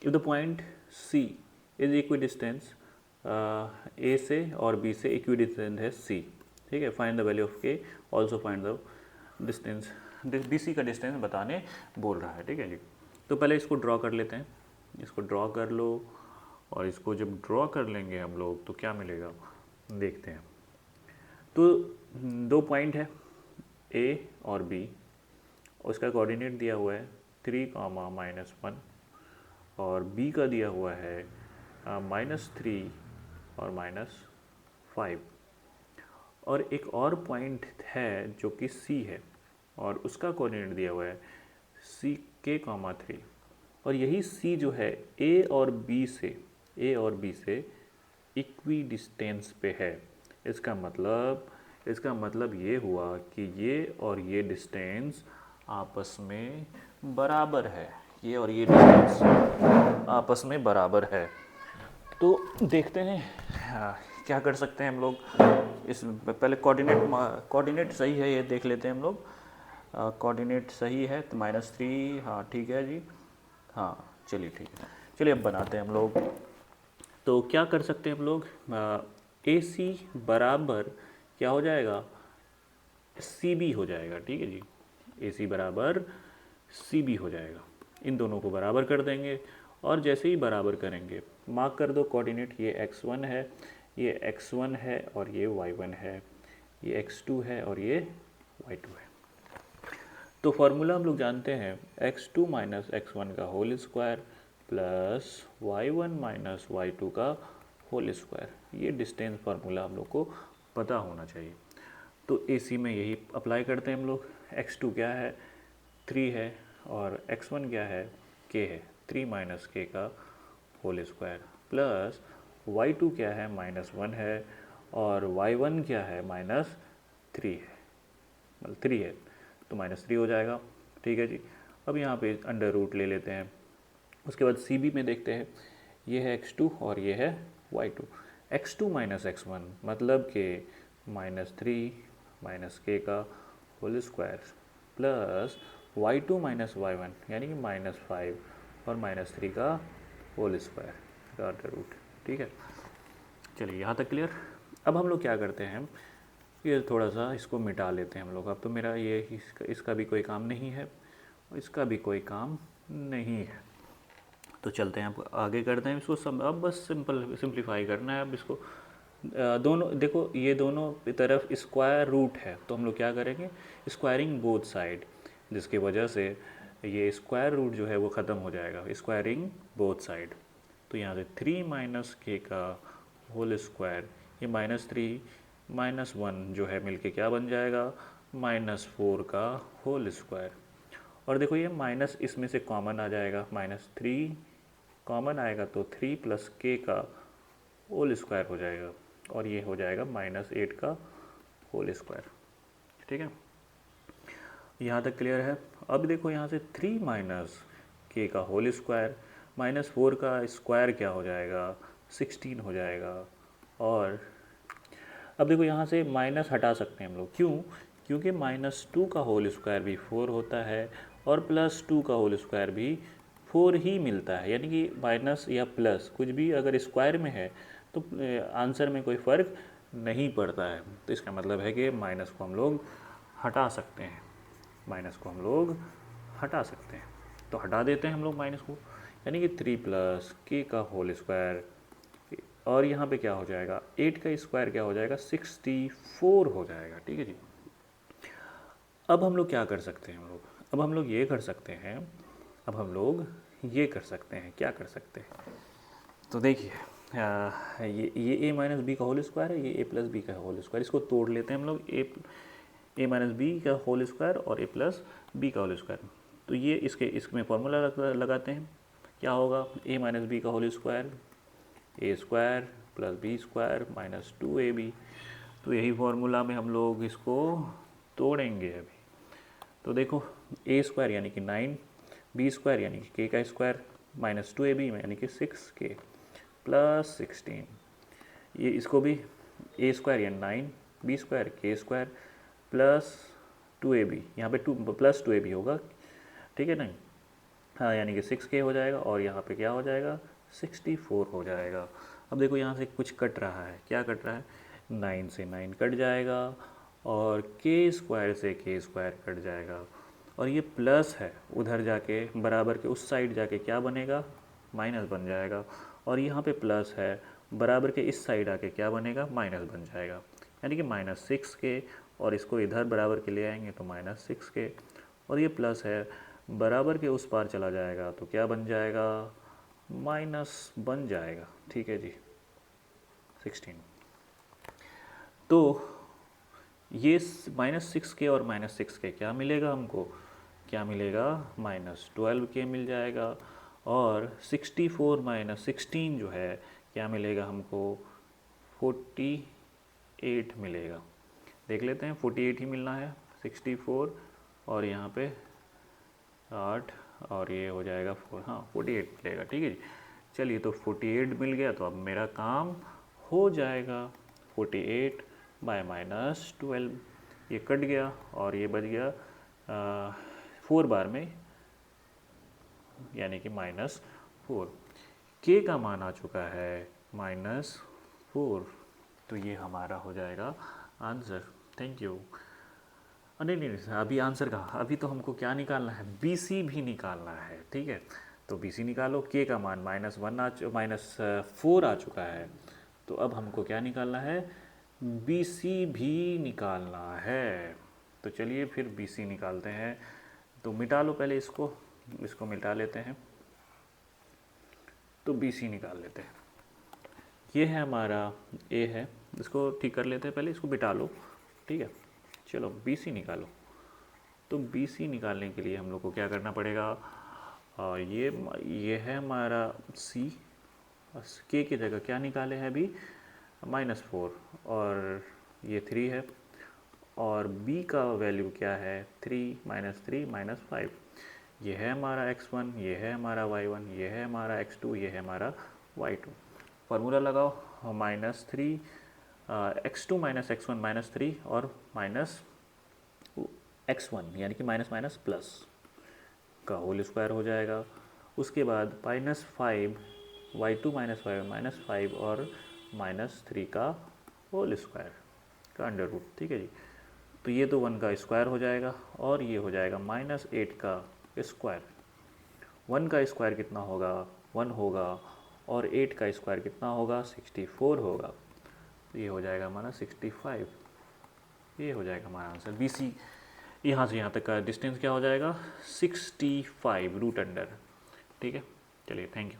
If the point C is equidistance A से और B से इक्वी डिस्टेंस है सी, ठीक है, find the value of K, also find the distance, B C का distance बताने बोल रहा है, ठीक है जी। तो पहले इसको ड्रॉ कर लेते हैं, इसको ड्रॉ कर लो, और इसको जब ड्रॉ कर लेंगे हम लोग तो क्या मिलेगा देखते हैं। तो 2 पॉइंट है ए और बी, उसका कोऑर्डिनेट दिया हुआ है 3, -1, और बी का दिया हुआ है -3 और -5, और एक और पॉइंट है जो कि सी है और उसका कोऑर्डिनेट दिया हुआ है CK, 3, और यही सी जो है ए और बी से इक्वी डिस्टेंस पे है। इसका मतलब ये हुआ कि ये और ये डिस्टेंस आपस में बराबर है, ये और ये डिस्टेंस आपस में बराबर है। तो देखते हैं क्या कर सकते हैं हम लोग। इस पहले कोऑर्डिनेट सही है ये देख लेते हैं हम लोग। कोऑर्डिनेट सही है तो -3, हाँ ठीक है जी, हाँ चलिए ठीक है, चलिए अब बनाते हैं हम लोग। तो क्या कर सकते हैं हम लोग, ए सी बराबर क्या हो जाएगा, सी बी हो जाएगा, ठीक है जी, ए सी बराबर सी बी हो जाएगा। इन दोनों को बराबर कर देंगे, और जैसे ही बराबर करेंगे मार्क कर दो कोऑर्डिनेट, ये x1 है, ये x1 है और ये y1 है, ये x2 है और ये y2 है। तो फॉर्मूला हम लोग जानते हैं x2 माइनस x1 का whole square plus y1 minus y2 का होल स्क्वायर, ये डिस्टेंस फार्मूला हम लोग को पता होना चाहिए। तो AC में यही अप्लाई करते हैं हम लोग। x2 क्या है, 3 है, और x1 क्या है, k है, 3 माइनस k का होल स्क्वायर, प्लस y2 क्या है, -1 है, और y1 क्या है, -3 है, मतलब 3 है तो -3 हो जाएगा, ठीक है जी। अब यहाँ पे अंडर रूट ले लेते हैं। उसके बाद CB में देखते हैं, ये है x2 और ये है y2, x2 माइनस x1 मतलब कि -3 माइनस k का whole square plus y2 minus y1 यानी कि -5 और -3 का होल स्क्वायर अंडर रूट, ठीक है। चलिए यहाँ तक क्लियर। अब हम लोग क्या करते हैं, ये थोड़ा सा इसको मिटा लेते हैं हम लोग। अब तो मेरा ये इसका भी कोई काम नहीं है और इसका भी कोई काम नहीं है, तो चलते हैं अब आगे करते हैं इसको। अब बस सिंप्लीफाई करना है अब इसको। दोनों देखो, ये दोनों तरफ स्क्वायर रूट है तो हम लोग क्या करेंगे, स्क्वायरिंग बोथ साइड, जिसकी वजह से ये स्क्वायर रूट जो है वो ख़त्म हो जाएगा, स्क्वायरिंग बोथ साइड। तो यहाँ से 3 माइनस k का होल स्क्वायर, ये -3 -1 जो है मिलके क्या बन जाएगा, -4 का होल स्क्वायर। और देखो ये माइनस इसमें से कॉमन आ जाएगा, -3 कॉमन आएगा तो 3 प्लस k का होल स्क्वायर हो जाएगा, और ये हो जाएगा -8 का होल स्क्वायर, ठीक है। यहाँ तक क्लियर है। अब देखो यहाँ से 3 माइनस k का होल स्क्वायर, -4 का स्क्वायर क्या हो जाएगा, 16 हो जाएगा। और अब देखो यहाँ से माइनस हटा सकते हैं हम लोग, क्यों, क्योंकि -2 का होल स्क्वायर भी 4 होता है और +2 का होल स्क्वायर भी 4 ही मिलता है, यानी कि माइनस या प्लस कुछ भी अगर स्क्वायर में है तो आंसर में कोई फ़र्क नहीं पड़ता है। तो इसका मतलब है कि माइनस को हम लोग हटा सकते हैं, माइनस को हम लोग हटा सकते हैं। तो हटा देते हैं हम लोग माइनस को, यानी कि 3 प्लस k का होल स्क्वायर, और यहाँ पे क्या हो जाएगा, 8 का स्क्वायर क्या हो जाएगा, 64 हो जाएगा, ठीक है जी। अब हम लोग क्या कर सकते हैं, अब हम लोग ये कर सकते हैं, अब हम लोग ये कर सकते हैं, क्या कर सकते हैं, तो देखिए ये a माइनस बी का होल स्क्वायर है, ये a प्लस बी का होल स्क्वायर, इसको तोड़ लेते हैं हम लोग, a माइनस बी का होल स्क्वायर और a प्लस बी का होल स्क्वायर। तो ये इसमें फॉर्मूला लगाते हैं, क्या होगा, a माइनस बी का whole square a square plus B square -2ab। तो यही फार्मूला में हम लोग इसको तोड़ेंगे अभी। तो देखो a स्क्वायर यानी कि 9, b स्क्वायर यानी कि k का स्क्वायर, -2ab यानी कि 6k प्लस 16, ये इसको भी a स्क्वायर यानी 9, b square k square plus 2ab, यहाँ पे 2 + 2ab होगा, ठीक है नहीं, हाँ, यानी कि 6k हो जाएगा और यहाँ पे क्या हो जाएगा 64 हो जाएगा। अब देखो यहाँ से कुछ कट रहा है, क्या कट रहा है, 9 से 9 कट जाएगा और k स्क्वायर से k स्क्वायर कट जाएगा और ये प्लस है, उधर जाके बराबर के उस साइड जाके क्या बनेगा, माइनस बन जाएगा और यहाँ पे प्लस है, बराबर के इस साइड आके क्या बनेगा, माइनस बन जाएगा, यानी कि -6k और इसको इधर बराबर के ले आएंगे तो -6k और ये प्लस है, बराबर के उस पार चला जाएगा तो क्या बन जाएगा, माइनस बन जाएगा। ठीक है जी, 16। तो ये -6k और -6k क्या मिलेगा हमको, क्या मिलेगा, -12k मिल जाएगा और 64 - 16 जो है क्या मिलेगा हमको, 48 मिलेगा। देख लेते हैं, 48 ही मिलना है, 64 और यहाँ पे 8 और ये हो जाएगा 4, हाँ 48 मिलेगा। ठीक है जी, चलिए तो 48 मिल गया तो अब मेरा काम हो जाएगा। 48 बाय -12 ये कट गया और ये बच गया 4 बार में, यानी कि -4। के का मान आ चुका है -4, तो ये हमारा हो जाएगा आंसर। Thank you. नहीं नहीं नहीं, अभी आंसर कहा, अभी तो हमको क्या निकालना है, BC भी निकालना है। ठीक है, तो BC निकालो, के का मान -4 आ चुका है, तो अब हमको क्या निकालना है, BC भी निकालना है। तो चलिए फिर BC निकालते हैं। तो मिटा लो पहले इसको मिटा लेते हैं, तो BC निकाल लेते हैं। ये है हमारा A है, इसको ठीक कर लेते हैं, पहले इसको मिटा लो। ठीक है, चलो BC निकालो। तो BC निकालने के लिए हम लोग को क्या करना पड़ेगा, ये है हमारा C, K की जगह क्या निकाले हैं अभी, -4 और ये 3 है और B का वैल्यू क्या है, 3 - 5। ये है हमारा x1, ये है हमारा y1, ये है हमारा x2, ये है हमारा y2। फार्मूला लगाओ, -3 x2 - x1 -3 और -x1 यानी कि माइनस माइनस प्लस का होल स्क्वायर हो जाएगा। उसके बाद -5 y2 - y1 -5 और -3 का होल स्क्वायर का अंडर रूट। ठीक है जी, तो ये तो 1 का स्क्वायर हो जाएगा और ये हो जाएगा -8 का स्क्वायर। 1 का स्क्वायर कितना होगा, 1 होगा और 8 का स्क्वायर कितना होगा, 64 होगा। तो ये हो जाएगा हमारा 65। ये हो जाएगा हमारा आंसर। BC यहाँ से यहाँ तक का डिस्टेंस क्या हो जाएगा, 65 रूट अंडर। ठीक है, चलिए थैंक यू।